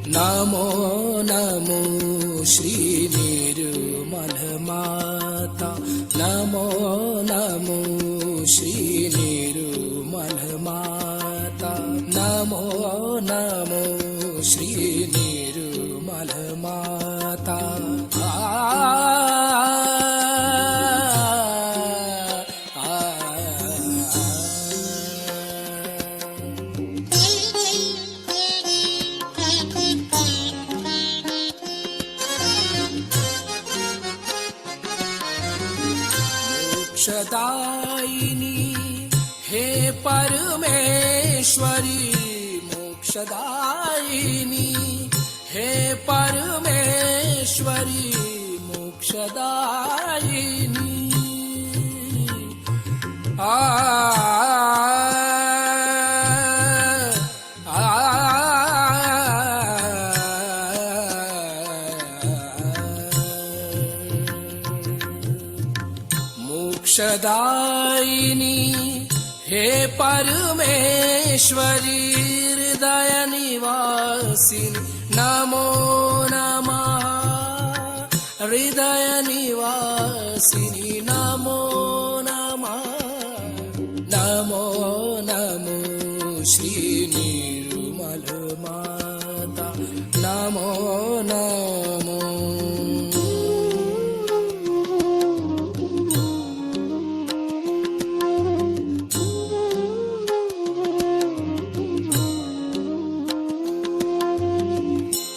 नमो नमो श्री निर्मल माता, नमो नमो श्री निर्मल माता, नमो नमो श्री निर्मल माता। मोक्षदायिनी हे परमेश्वरी, मोक्षदायिनी हे परमेश्वरी, मोक्षदायिनी। मोक्षदायिनी हे परमेश्वरी, हृदय निवासिनी नमो नमः, हृदय निवासिनी नमो नमः, नमो नमो श्री निर्मल माता, नमो नमो।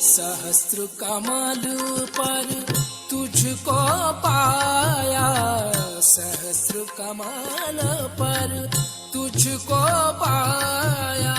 सहस्त्र कमल पर तुझको पाया, सहस्त्र कमल पर तुझको पाया।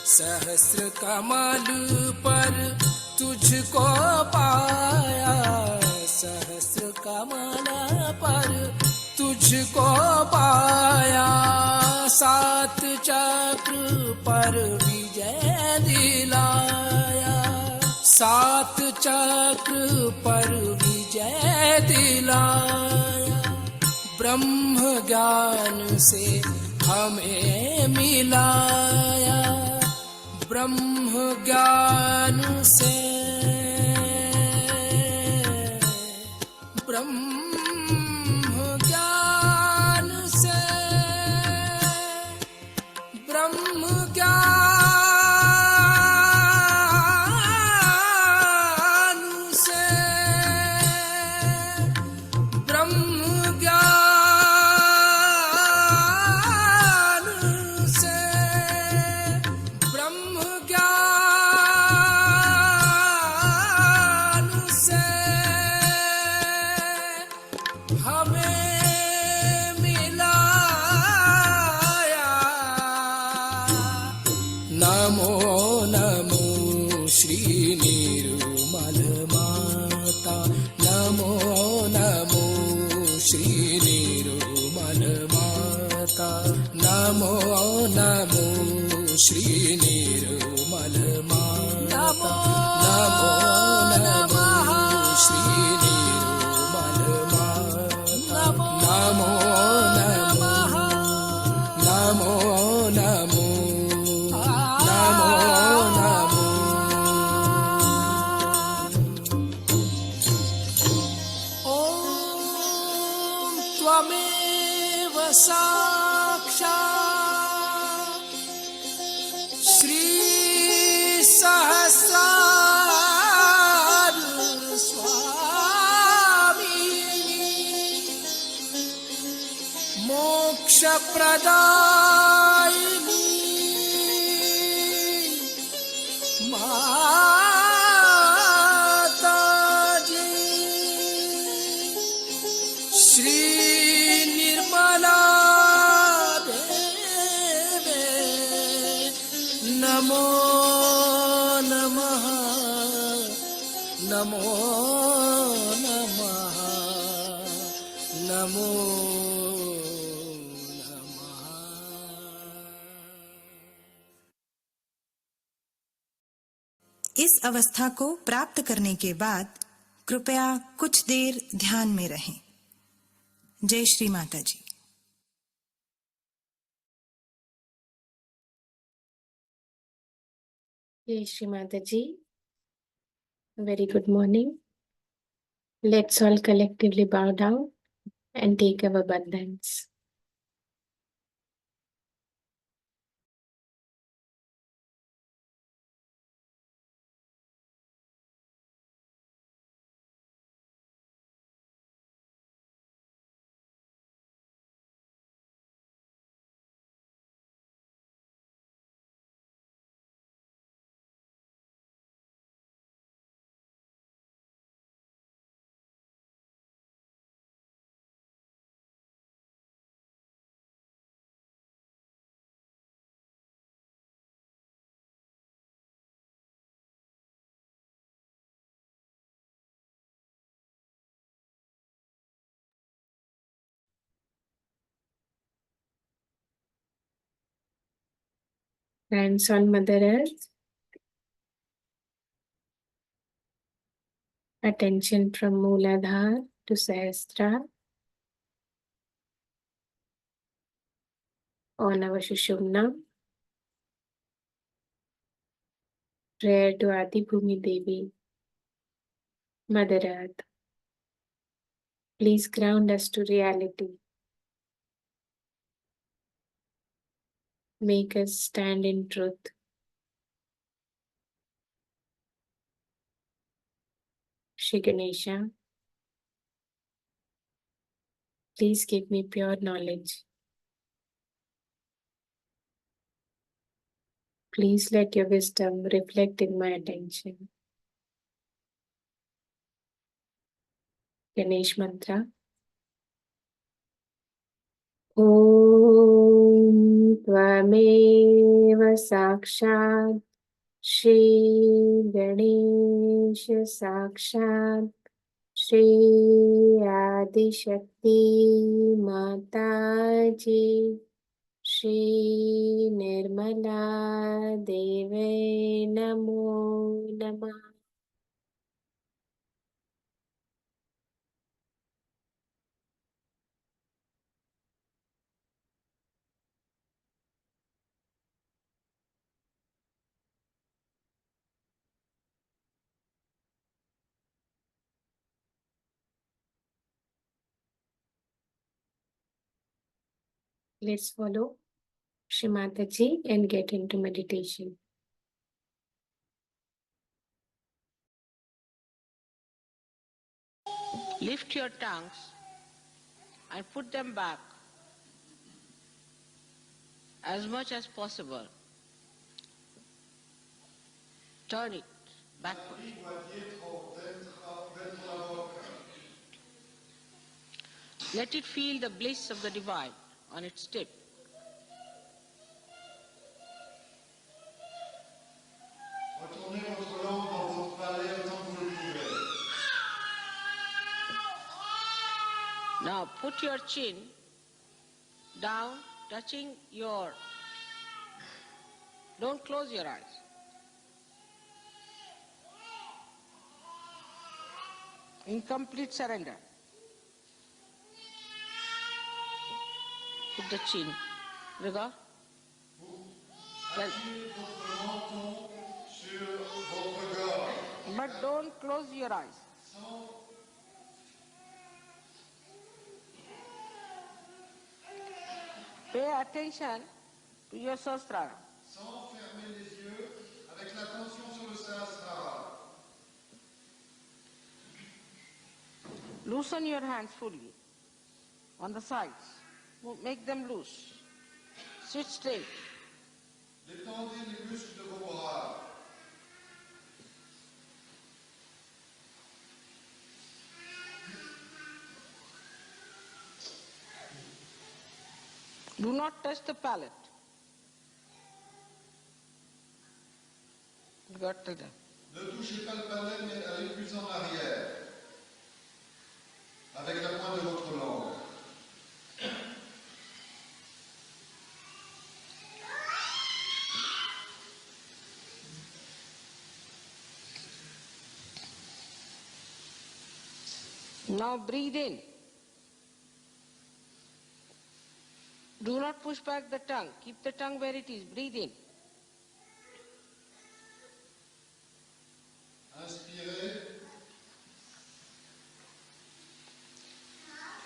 सहस्त्र कमल पर तुझको पाया, सहस्त्र कमल पर तुझको पाया। सात चक्र पर विजय दिलाया, सात चक्र पर विजय दिलाया। ब्रह्म ज्ञान से हमें मिलाया, ब्रह्म ज्ञान से, ब्रह्म ज्ञान से, ब्रह्म ज्ञान से, ब्रह्म नमो नमो श्री निर्मल माता, नमो नमो श्री निर्मल माता, नमो नमो श्री निर्मल माता, नमो नमो श्री निर्मल माता, नमो नमो प्रदायिनी माताजी श्री निर्मला देवे नमो नमः नमो नमः नमो इस अवस्था को प्राप्त करने के बाद कृपया कुछ देर ध्यान में रहें। जय श्री माता जी। Hey Shri Mataji, very good morning. Let's all collectively bow down and take our bandhans. Hands on Mother Earth. Attention from Mooladhara to Sahastrara on our Shushumna. Prayer to Adi Bhumi Devi, Mother Earth. Please ground us to reality. Make us stand in truth. Shri Ganesha, please give me pure knowledge. Please let your wisdom reflect in my attention. Ganesh Mantra. Om Tvameva Sakshat Shri Ganesha Sakshat Shri Adi Shakti Mataji Shri Nirmala Deve Namo Namah. Let's follow Shri Mataji and get into meditation. Lift your tongues and put them back as much as possible. Turn it backward. Let it feel the bliss of the divine on its tip. Retournez votre langue dans votre palais autant que vous le pouvez. Now put your chin down, touching your... Don't close your eyes. In complete surrender. Put the chin. Regarde. Well, but don't close your eyes. Pay attention to your Sahastrara. Sans fermer les yeux, avec l'attention sur le Sahastrara. Loosen your hands fully on the sides. Make them loose. Sit straight. Détendez les muscles de vos bras. Do not touch the palate. You got to that. Ne touchez pas le palais, mais allez plus en arrière, avec la pointe de votre langue. Now breathe in. Do not push back the tongue. Keep the tongue where it is. Breathe in. Inspirez.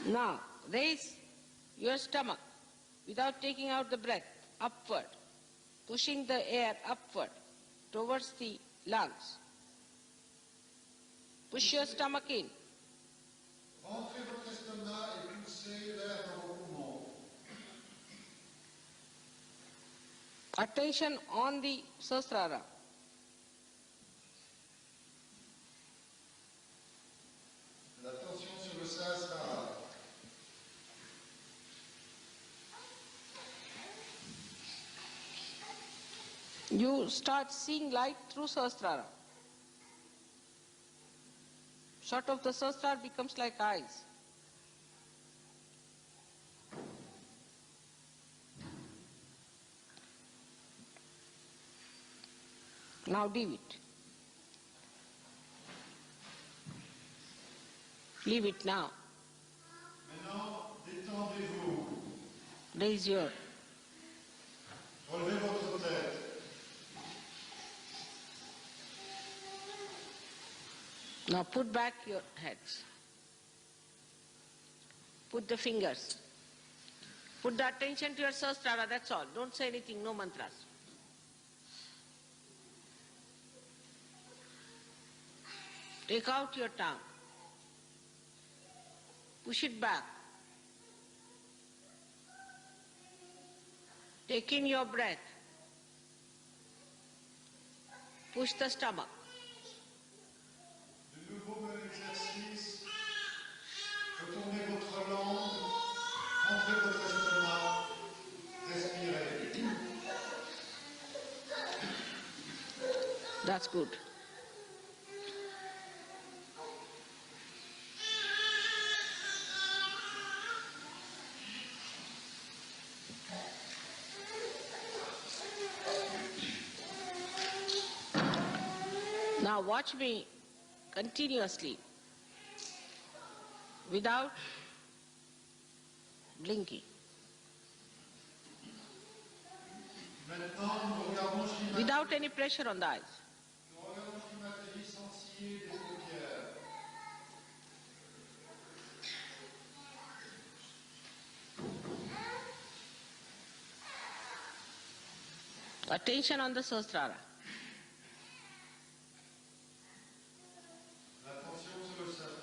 Now raise your stomach without taking out the breath upward, pushing the air upward towards the lungs. Push your stomach in. Rentrez votre estomac et poussez l'air dans vos poumons. Attention on the Sahastrara. L'attention sur le Sahastrara. You start seeing light through Sahastrara. Sort of the Sahastrara becomes like eyes. Now leave it. Leave it now. Maintenant, détendez-vous. Raise your. Relevez votre tête. Now put back your heads. Put the fingers. Put the attention to your Sahastrara, that's all. Don't say anything, no mantras. Take out your tongue. Push it back. Take in your breath. Push the stomach. De nouveau, même exercice. Retournez votre langue. Rentrez votre estomac. Respirez. That's good. Now watch me continuously without blinking, Maintenant, nous regardons Shri Mataji. without any pressure on the eyes. Nous regardons Shri Mataji sans scier des paupières. Attention on the Sahastrara. L'attention sur le Sahastrara.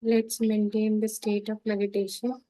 Let's maintain the state of meditation.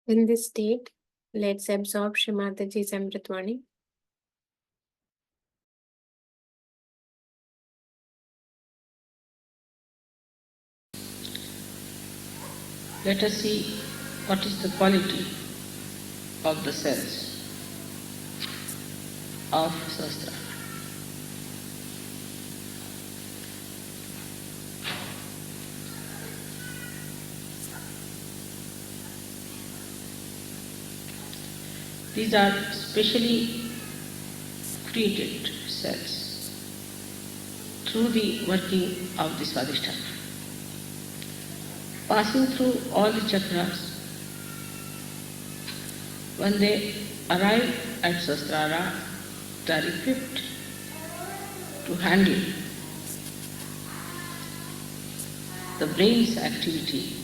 In this state, let's absorb Shri Mataji's Amritwani. Let us see what is the quality of the cells of Sahastrara. These are specially created cells through the working of the Sahastrara. Passing through all the chakras, when they arrive at Sahastrara, they are equipped to handle the brain's activity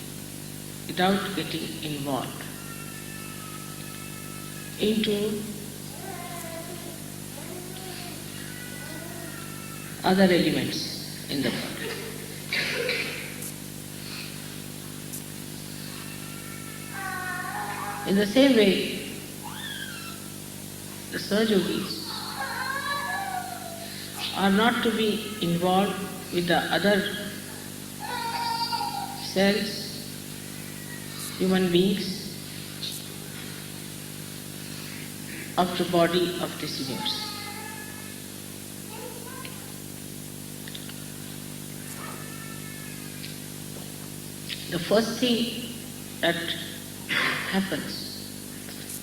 without getting involved into other elements in the body. In the same way, the Sahaja Yogis are not to be involved with the other cells, human beings of the body of this universe. The first thing that happens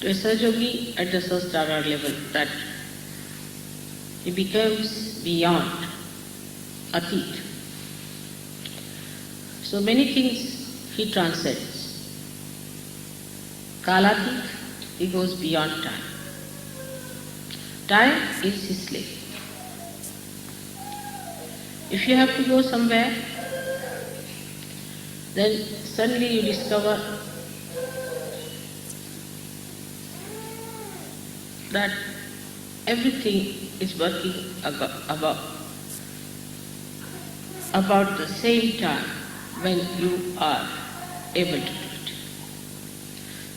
to a Sahaja Yogi at the Sahastrara level, that he becomes beyond Atit. So many things he transcends. Kalatit, he goes beyond time. Time is his slave. If you have to go somewhere, then suddenly you discover that everything is working about the same time when you are able to do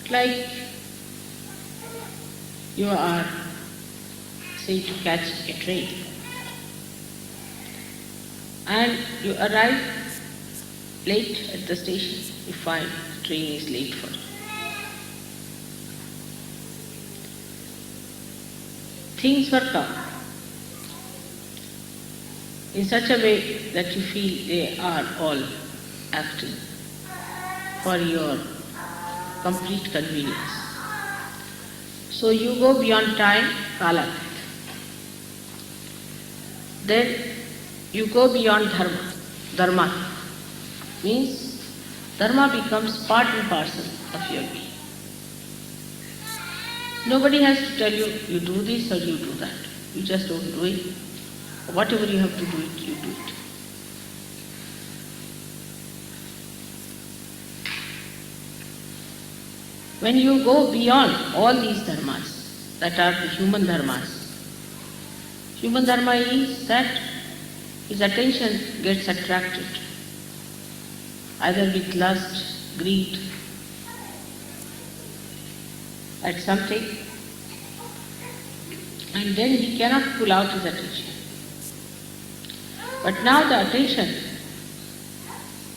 it. Like you are, say, to catch a train, and you arrive late at the station, you find the train is late for you. Things work out in such a way that you feel they are all acting for your complete convenience. So you go beyond time, kala. Then you go beyond dharma. Dharma means dharma becomes part and parcel of your being. Nobody has to tell you, you do this or you do that. You just don't do it. Whatever you have to do it, you do it. When you go beyond all these dharmas, that are the human dharma is that his attention gets attracted either with lust, greed, at something, and then he cannot pull out his attention. But now the attention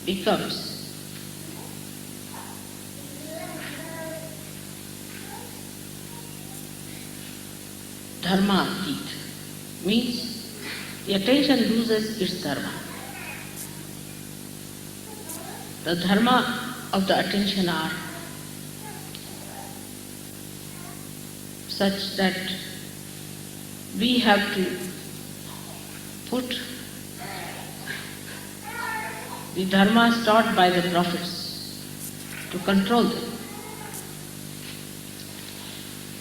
becomes dharma-atit, means the attention loses its dharma. The dharma of the attention are such that we have to put the dharmas taught by the prophets to control them.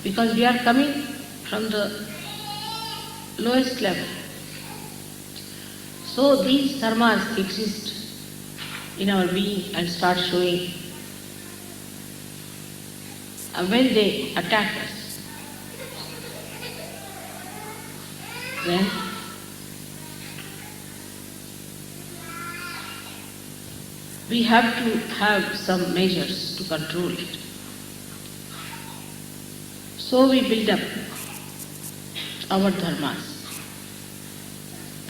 Because we are coming from the lowest level. So these dharmas exist in our being and start showing. And when they attack us, then we have to have some measures to control it. So we build up our dharmas,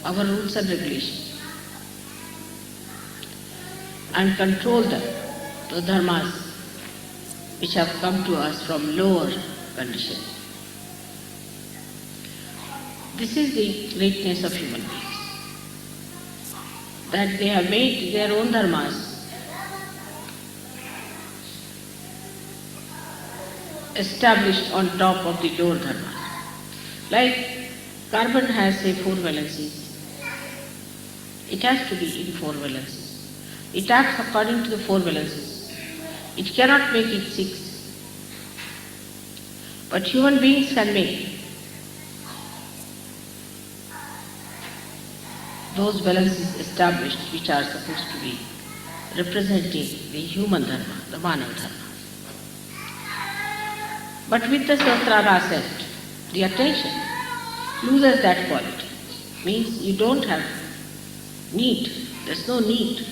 our rules and regulations, and control them, the dharmas which have come to us from lower conditions. This is the greatness of human beings, that they have made their own dharmas established on top of the lower dharmas. Like carbon has say 4 valencies. It has to be in 4 valencies. It acts according to the 4 valencies. It cannot make it 6. But human beings can make those valencies established which are supposed to be representing the human dharma, the Manav dharma. But with the Sahastrara set, the attention loses that quality. Means you don't have need, there's no need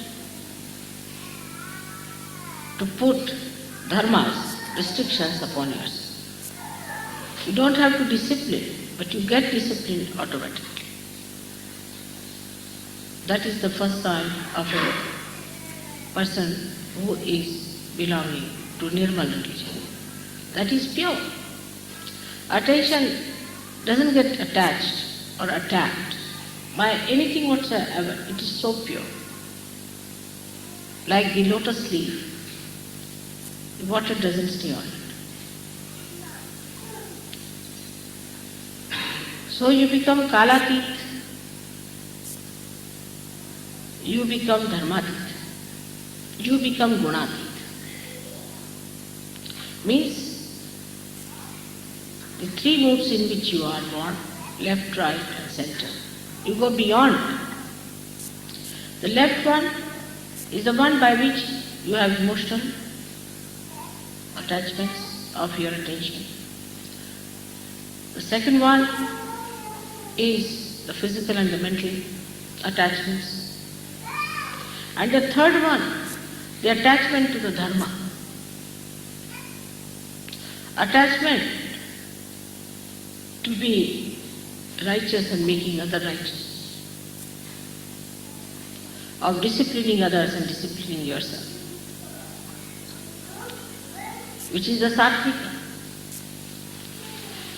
to put dharmas, restrictions upon yourself. You don't have to discipline, but you get disciplined automatically. That is the first sign of a person who is belonging to Nirmal religion. That is pure. Attention doesn't get attached or attacked by anything whatsoever. It is so pure. Like the lotus leaf, the water doesn't stay on it. So you become kalatit, you become dharmatit, you become gunatit. Means the 3 moods in which you are born, left, right and center, you go beyond. The left one is the one by which you have emotional attachments of your attention. The second one is the physical and the mental attachments. And the third one, the attachment to the dharma. Attachment to be righteous and making others righteous, of disciplining others and disciplining yourself, which is the sattvika,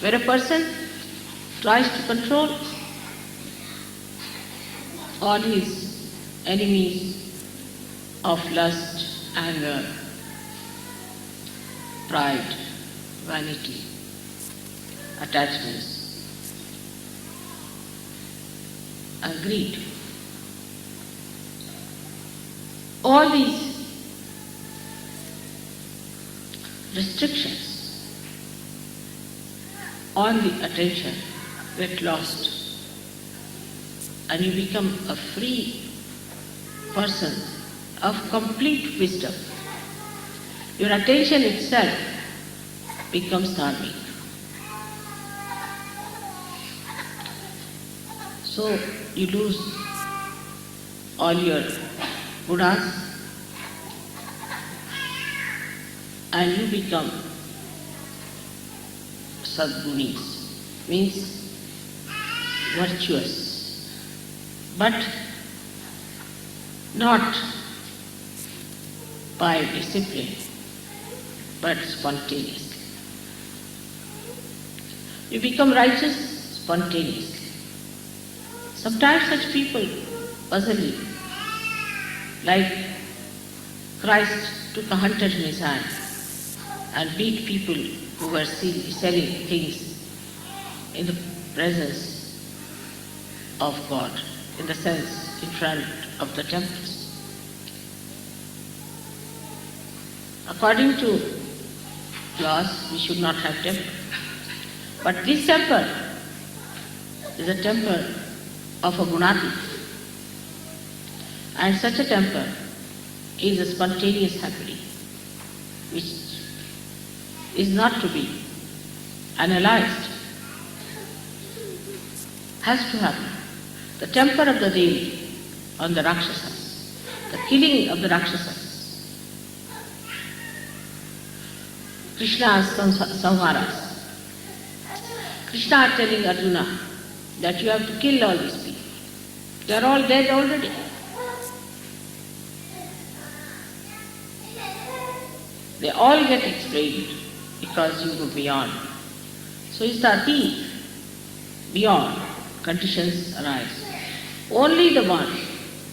where a person tries to control all his enemies of lust, anger, pride, vanity, attachments, and greed. All these restrictions on the attention get lost, and you become a free person of complete wisdom. Your attention itself becomes dharmic. So you lose all your gunas and you become sadgunis, means virtuous, but not by discipline, but spontaneously. You become righteous spontaneously. Sometimes such people puzzle you, like Christ took a hunter in his hand and beat people who were selling things in the presence of God, in the sense in front of the temples. According to laws, we should not have temple. But this temple is a temple of a gunati. And such a temple is a spontaneous happening, which is not to be analyzed, has to happen. The temper of the Devi on the Rakshasas, the killing of the Rakshasas, Krishna's samharas, Krishna is telling Arjuna that you have to kill all these people. They are all dead already. They all get explained because you go beyond. So it's the ati, beyond, conditions arise. Only the one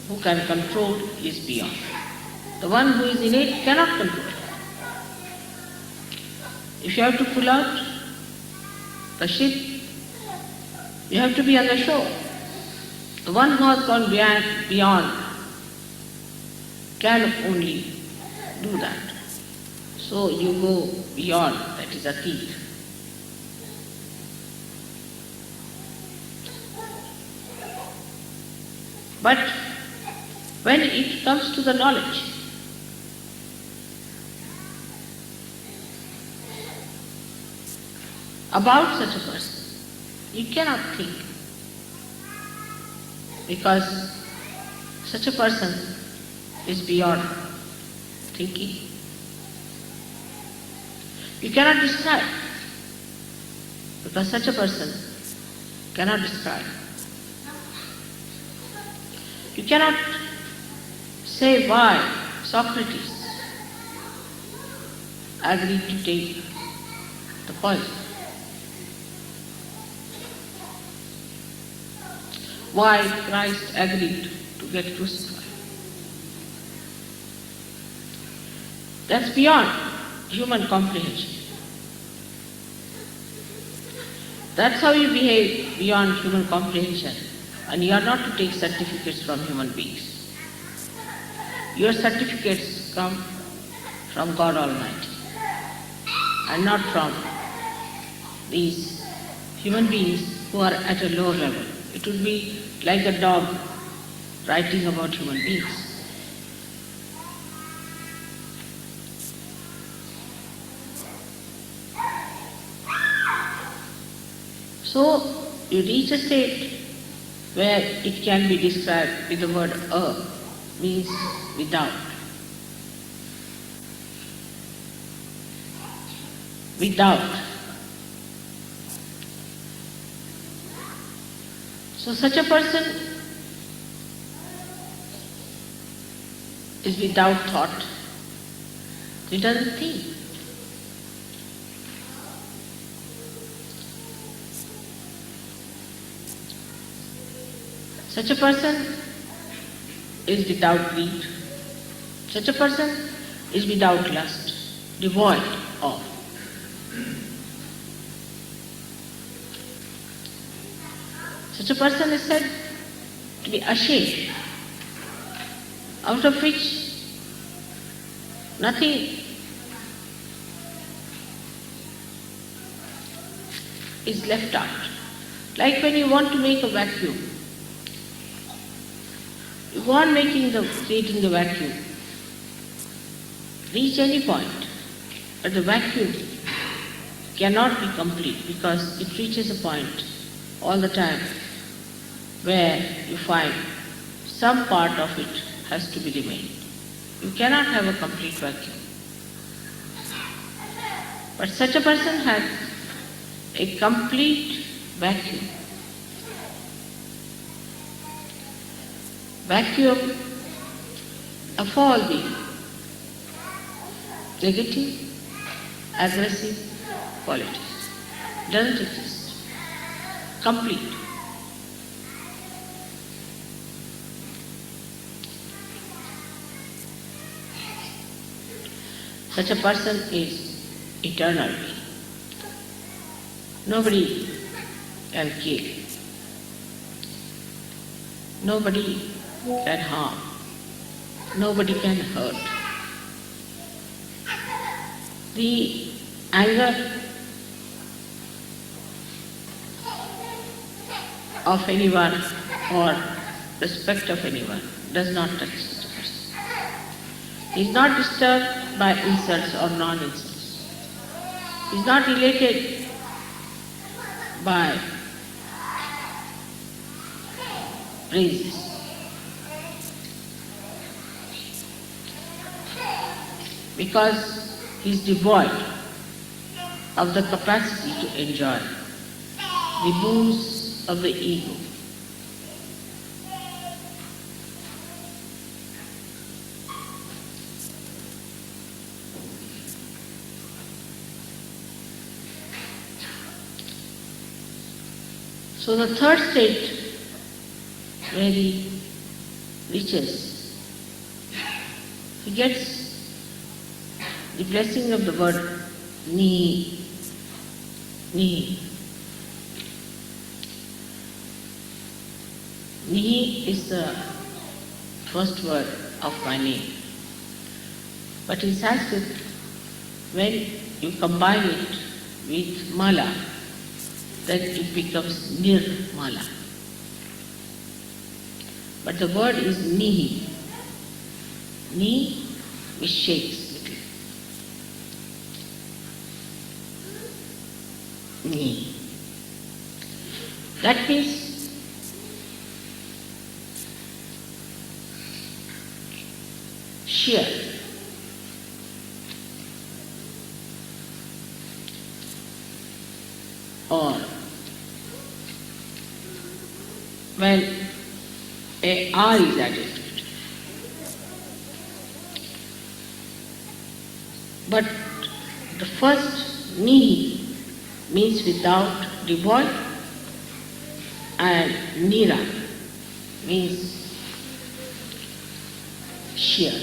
who can control is beyond. The one who is innate cannot control. If you have to pull out the ship, you have to be on the shore. The one who has gone beyond can only do that. So you go beyond, that is ati. But when it comes to the knowledge, about such a person, you cannot think, because such a person is beyond thinking. You cannot describe, because such a person cannot describe. You cannot say why Socrates agreed to take the poison. Why Christ agreed to get crucified. That's beyond human comprehension. That's how you behave beyond human comprehension. And you are not to take certificates from human beings. Your certificates come from God Almighty and not from these human beings who are at a lower level. It would be like a dog writing about human beings. So you reach a state where it can be described with the word means without. Without. So such a person is without thought. He doesn't think. Such a person is without greed. Such a person is without lust, devoid of. Such a person is said to be ashamed, out of which nothing is left out. Like when you want to make a vacuum, you go on creating the vacuum, reach any point, but the vacuum cannot be complete because it reaches a point all the time where you find some part of it has to be remained. You cannot have a complete vacuum. But such a person has a complete vacuum. Vacuum of all the negative, aggressive qualities. Doesn't exist. Complete. Such a person is eternal being. Nobody can kill. Nobody can harm. Nobody can hurt. The anger of anyone or respect of anyone does not touch such a person. He is not disturbed by insults or non-insults. He is not related by praises. Because he is devoid of the capacity to enjoy. removes of the ego. So the third state where he reaches, he gets the blessing of the word ni, ni. Ni is the first word of my name. But in Sanskrit, when you combine it with mala, then it becomes nirmala. But the word is nihi. Ni, which shakes little. Ni. That means sheer. Or when a R is added. But the first ni means without, devoid, and nira means sheer.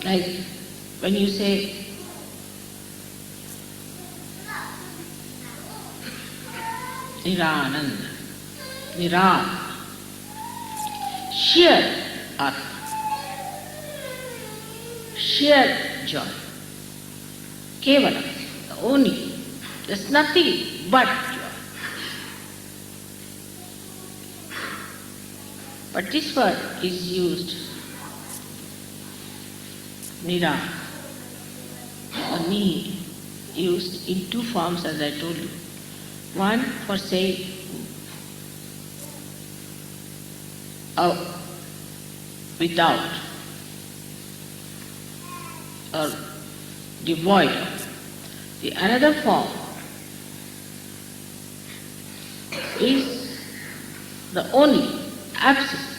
Like when you say Nirananda, Niran, sheer Atma, sheer joy, Kevala, the only, there's nothing but joy. But this word is used, Nira, or Ni, used in two forms as I told you. One for saying without or devoid of. The another form is the only, absolute.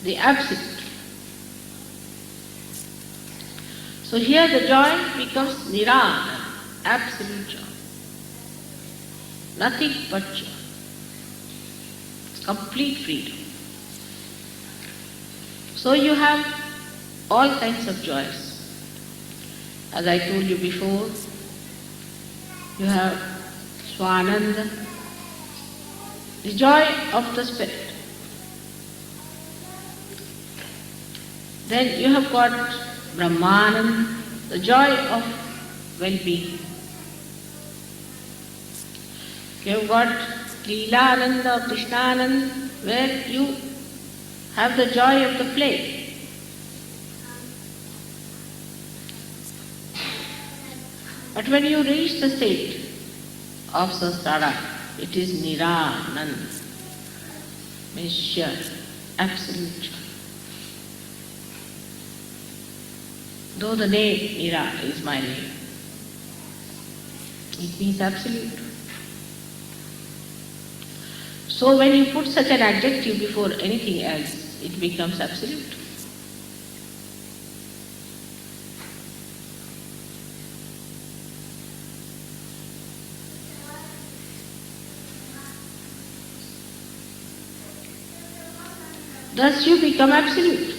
The absolute. So here the joy becomes nirana, absolute joy. Nothing but joy. It's complete freedom. So you have all kinds of joys. As I told you before, you have Swananda, the joy of the spirit. Then you have got Brahmananda, the joy of well-being. You have got Leelananda, Krishnananda, where you have the joy of the play. But when you reach the state of Sahastrara, it is Nirananda, means sheer, absolute joy. Though the name Nira is my name, it means absolute. So when you put such an adjective before anything else, it becomes absolute. Thus you become absolute.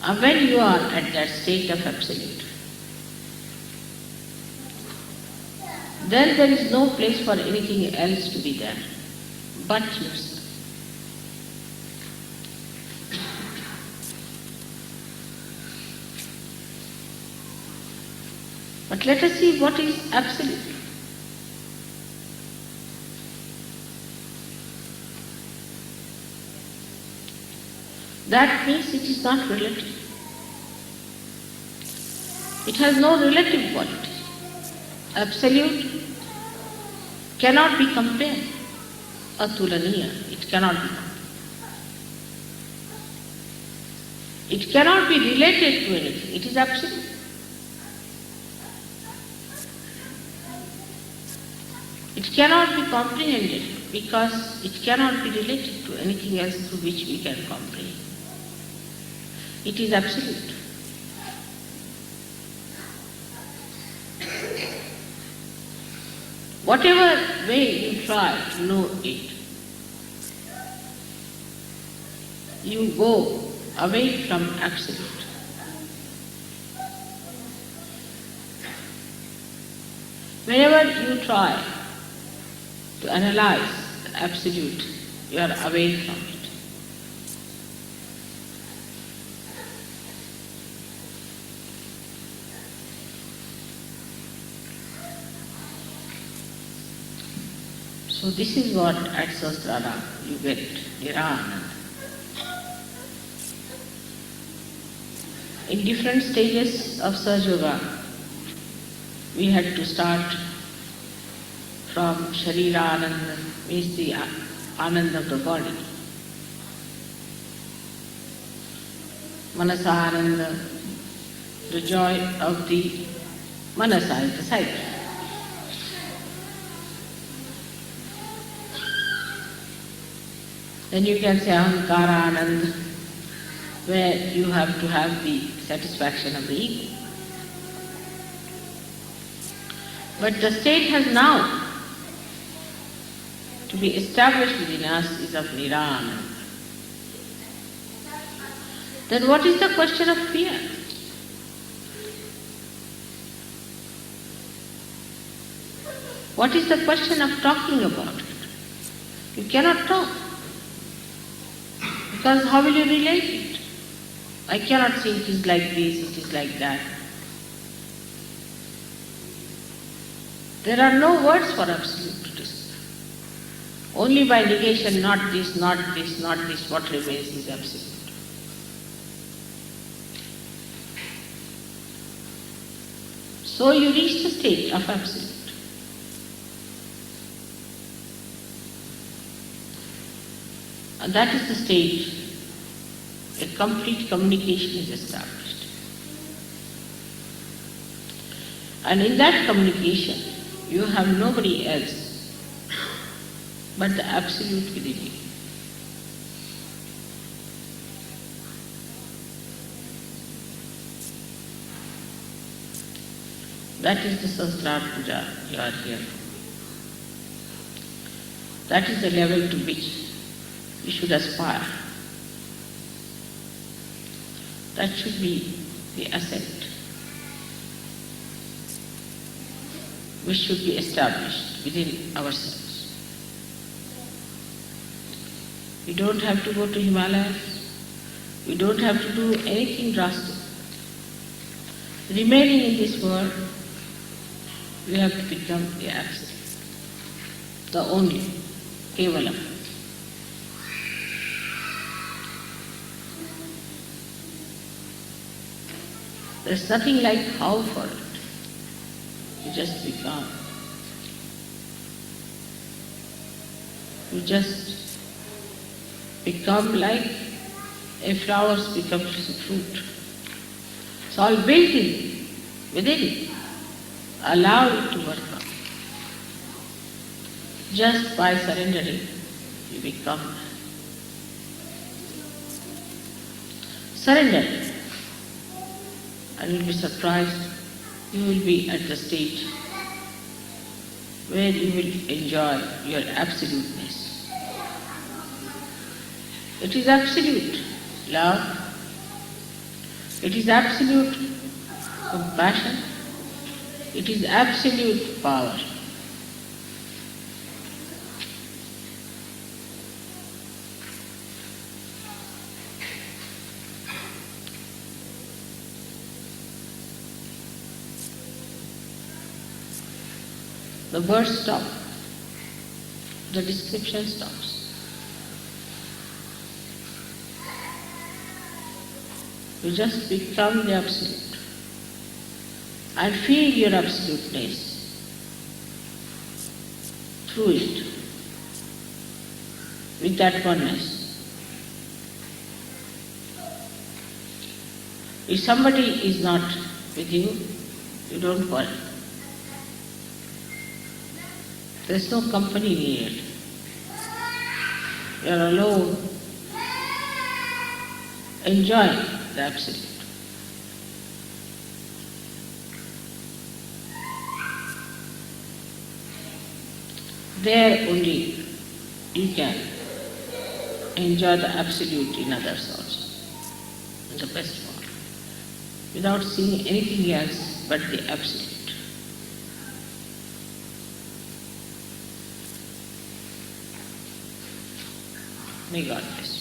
And when you are at that state of absolute, then there is no place for anything else to be there but yourself. But let us see what is absolute. That means it is not relative. It has no relative quality. Absolute cannot be compared. Atulaniya, it cannot be compared. It cannot be related to anything, it is absolute. It cannot be comprehended because it cannot be related to anything else through which we can comprehend. It is absolute. Whatever way you try to know it, you go away from absolute. Whenever you try to analyze the absolute, you are away from it. So this is what at Sahastrara you get Nirānanda. In different stages of Sahaja Yoga, we had to start from Sharira Ananda, means the Ananda of the body. Manasa Ananda, the joy of the Manasa, is the psyche. Then you can say Ahankara Ananda, where you have to have the satisfaction of the ego. But the state has now to be established within us is of Nirānanda. Then what is the question of fear? What is the question of talking about it? You cannot talk. Because how will you relate it? I cannot say it is like this, it is like that. There are no words for absolute to discover. Only by negation, not this, not this, not this, what remains is absolute. So you reach the state of absolute. And that is the stage where complete communication is established. And in that communication, you have nobody else but the absolute within you. That is the Sahastrara Puja you are here for. That is the level to which you should aspire. That should be the ascent which should be established within ourselves. We don't have to go to Himalayas. We don't have to do anything drastic. Remaining in this world, we have to become the absolute, the only, Kevalam. There's nothing like how for it. You just become. You just become like a flower becomes a fruit. It's all built in, within it. Allow it to work out. Just by surrendering, you become. Surrender. And you'll be surprised, you will be at the stage where you will enjoy your absoluteness. It is absolute love, it is absolute compassion, it is absolute power. The words stop. The description stops. You just become the absolute and feel your absoluteness through it with that oneness. If somebody is not with you, you don't worry. There's no company needed. You are alone, enjoying the Absolute. There only you can enjoy the Absolute in others also, in the best form, without seeing anything else but the Absolute. May God bless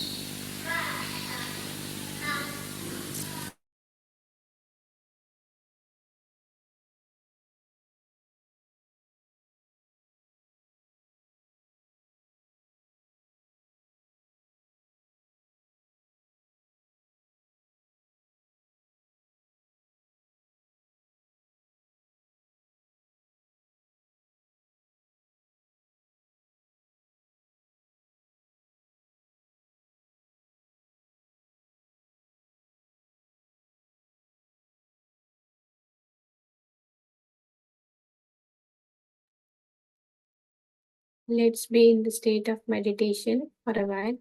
you. Let's be in the state of meditation for a while.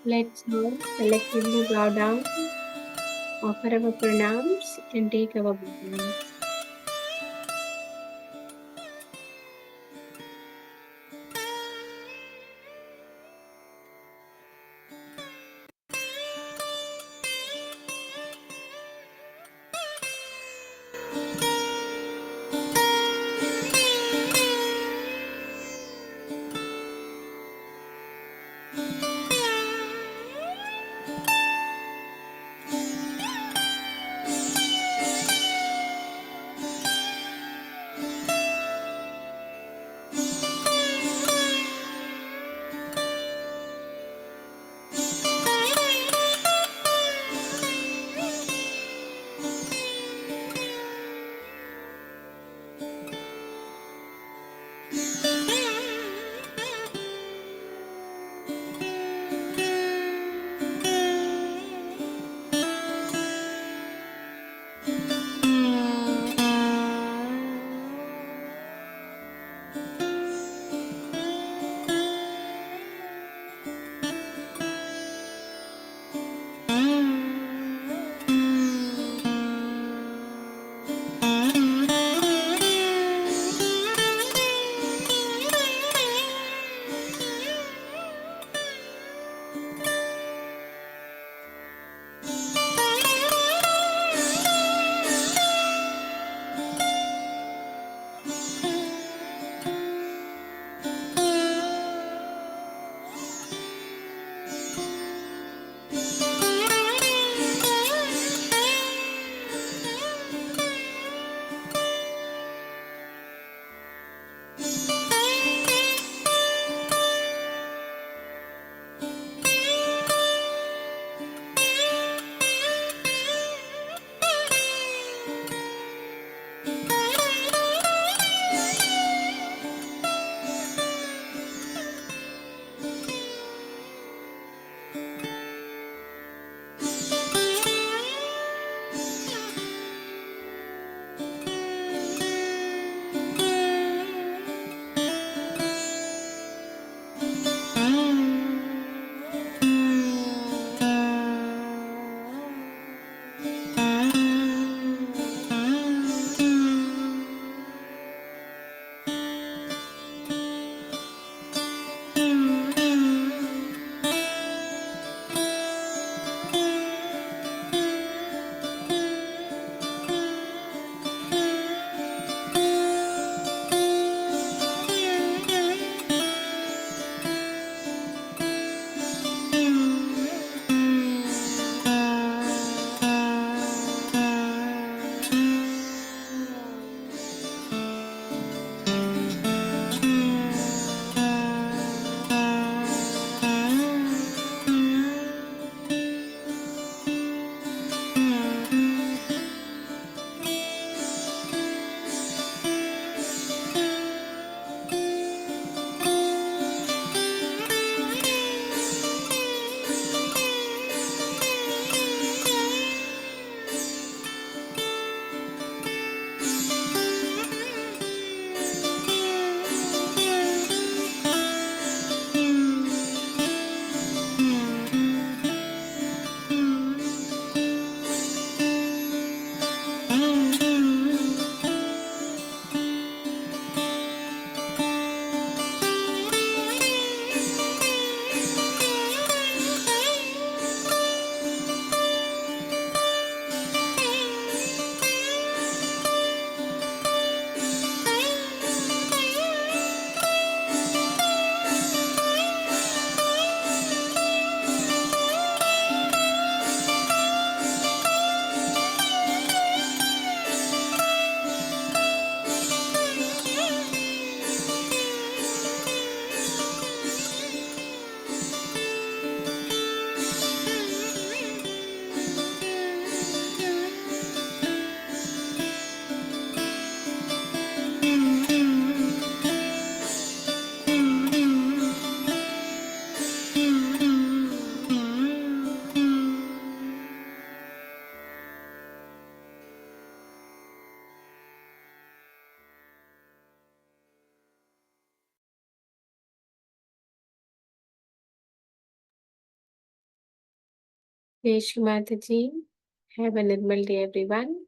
Let's all collectively bow down, offer our pranams, and take our bows. Jai Shri Mataji. Have a normal day, everyone.